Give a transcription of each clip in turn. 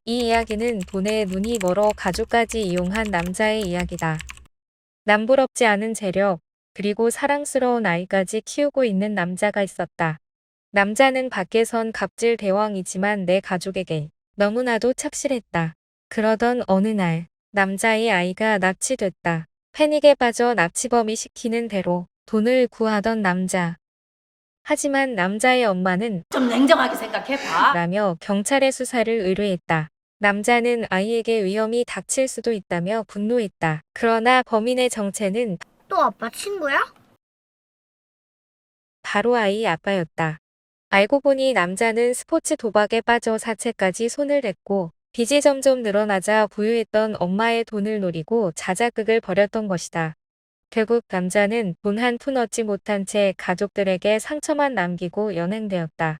이 이야기는 돈에 눈이 멀어 가족까지 이용한 남자의 이야기다. 남부럽지 않은 재력, 그리고 사랑스러운 아이까지 키우고 있는 남자가 있었다. 남자는 밖에선 갑질 대왕이지만 내 가족에게 너무나도 착실했다. 그러던 어느 날, 남자의 아이가 납치됐다. 패닉에 빠져 납치범이 시키는 대로 돈을 구하던 남자. 하지만 남자의 엄마는 좀 냉정하게 생각해봐. 라며 경찰에 수사를 의뢰했다. 남자는 아이에게 위험이 닥칠 수도 있다며 분노했다. 그러나 범인의 정체는 또 아빠 친구야? 바로 아이 아빠였다. 알고 보니 남자는 스포츠 도박에 빠져 사채까지 손을 댔고 빚이 점점 늘어나자 부유했던 엄마의 돈을 노리고 자작극을 벌였던 것이다. 결국 남자는 돈 한 푼 얻지 못한 채 가족들에게 상처만 남기고 연행되었다.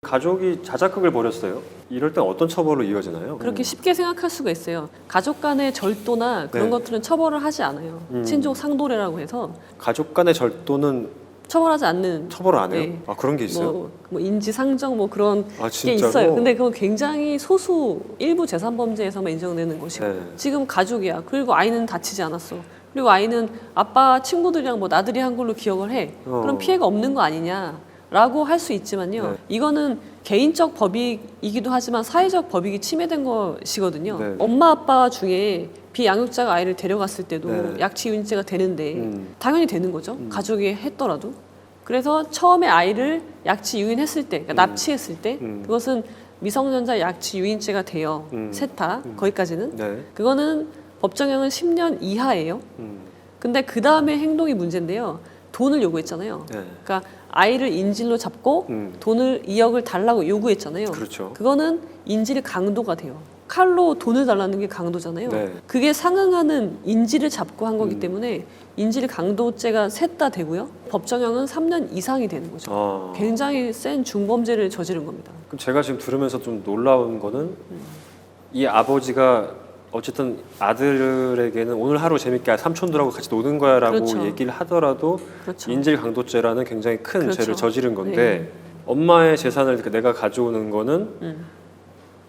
가족이 자작극을 벌였어요. 이럴 땐 어떤 처벌로 이어지나요? 그렇게 쉽게 생각할 수가 있어요. 가족 간의 절도나 그런 네. 것들은 처벌을 하지 않아요. 친족 상도례라고 해서 가족 간의 절도는 처벌하지 않는. 처벌을 안 해요? 네. 아, 그런 게 있어요? 뭐 인지상정 뭐 그런 아, 게 진짜로? 있어요. 근데 그건 굉장히 소수 일부 재산범죄에서만 인정되는 것이고 네. 지금 가족이야. 그리고 아이는 다치지 않았어. 그리고 아이는 아빠 친구들이랑 뭐 나들이 한 걸로 기억을 해. 그럼 피해가 없는 거 아니냐라고 할 수 있지만요. 네. 이거는 개인적 법익이기도 하지만 사회적 법익이 침해된 것이거든요. 네. 엄마 아빠 중에 비양육자가 아이를 데려갔을 때도 네. 약취유인죄가 되는데 당연히 되는 거죠. 가족이 했더라도. 그래서 처음에 아이를 약취 유인했을 때, 그러니까 납치했을 때 그것은 미성년자 약취 유인죄가 돼요. 셋 다 거기까지는. 네. 그거는 법정형은 10년 이하예요. 근데 그 다음에 행동이 문제인데요. 돈을 요구했잖아요. 네. 그러니까 아이를 인질로 잡고 돈을 2억을 달라고 요구했잖아요. 그렇죠. 그거는 인질 강도가 돼요. 칼로 돈을 달라는 게 강도잖아요. 네. 그게 상응하는 인질을 잡고 한 거기 때문에 인질 강도죄가 셋 다 되고요. 법정형은 3년 이상이 되는 거죠. 아. 굉장히 센 중범죄를 저지른 겁니다. 그럼 제가 지금 들으면서 좀 놀라운 거는 이 아버지가 어쨌든 아들에게는 오늘 하루 재밌게 삼촌들하고 같이 노는 거야라고 그렇죠. 얘기를 하더라도 그렇죠. 인질 강도죄라는 굉장히 큰 그렇죠. 죄를 저지른 건데 네. 엄마의 재산을 내가 가져오는 거는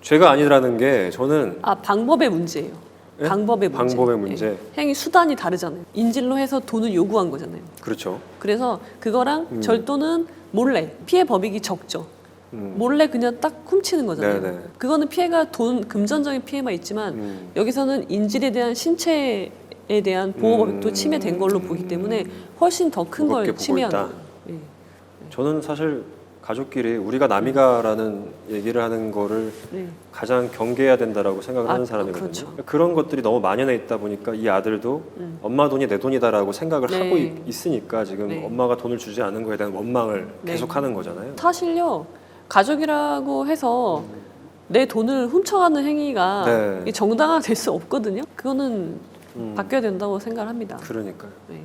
죄가 아니라는 게 저는 아, 방법의 문제예요. 예? 방법의 문제. 방법의 문제. 예. 행위 수단이 다르잖아요. 인질로 해서 돈을 요구한 거잖아요. 그렇죠. 그래서 그거랑 절도는 몰래 피해 법익이 적죠. 몰래 그냥 딱 훔치는 거잖아요. 네네. 그거는 피해가 돈 금전적인 피해만 있지만 여기서는 인질에 대한 신체에 대한 보호법도 침해된 걸로 보기 때문에 훨씬 더 큰 무겁게 걸 보고 침해한 있다. 거예요. 예. 저는 사실 가족끼리 우리가 남이가라는 얘기를 하는 거를 네. 가장 경계해야 된다라고 생각을 아, 하는 사람이거든요. 그렇죠. 그런 것들이 너무 만연해 있다 보니까 이 아들도 엄마 돈이 내 돈이다라고 생각을 네. 하고 있으니까 지금 네. 엄마가 돈을 주지 않은 거에 대한 원망을 네. 계속하는 거잖아요. 사실요, 가족이라고 해서 내 돈을 훔쳐가는 행위가 네. 정당화될 수 없거든요. 그거는 바뀌어야 된다고 생각을 합니다. 그러니까요. 네.